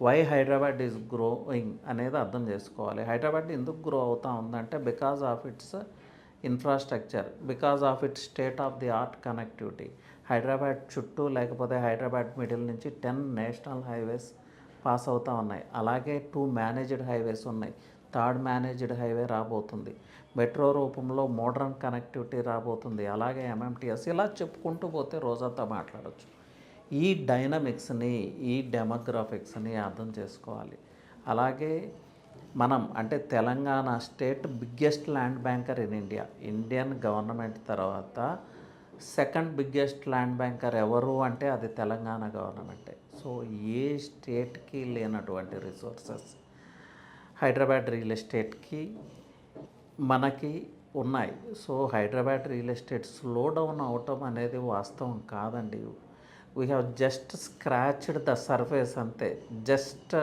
Why Hyderabad is growing అనేది అర్థం చేసుకోవాలి. హైదరాబాద్ ఎందుకు గ్రో అవుతూ ఉందంటే because of it's infrastructure, because of it's state of the art connectivity. Hyderabad చుట్టూ లేకపోతే హైదరాబాద్ మిడిల్ నుంచి 10 నేషనల్ హైవేస్ పాస్ అవుతూ ఉన్నాయి. అలాగే 2 మేనేజ్డ్ హైవేస్ ఉన్నాయి. 3rd మేనేజ్డ్ హైవే రాబోతుంది. మెట్రో రూపంలో మోడర్న్ కనెక్టివిటీ రాబోతుంది. అలాగే ఎంఎంటీఎస్, ఇలా చెప్పుకుంటూ పోతే రోజంతా మాట్లాడవచ్చు. ఈ డైనమిక్స్ని, ఈ డెమోగ్రాఫిక్స్ని అర్థం చేసుకోవాలి. అలాగే మనం అంటే Telangana state biggest land banker in India. Indian government తర్వాత సెకండ్ బిగ్గెస్ట్ ల్యాండ్ బ్యాంకర్ ఎవరు అంటే అది తెలంగాణ గవర్నమెంటే. సో ఏ స్టేట్కి లేనటువంటి రిసోర్సెస్ హైదరాబాద్ రియల్ ఎస్టేట్కి మనకి ఉన్నాయి. So Hyderabad real estate slow down అవటం అనేది వాస్తవం కాదండి. We have just scratched the surface అంతే. జస్ట్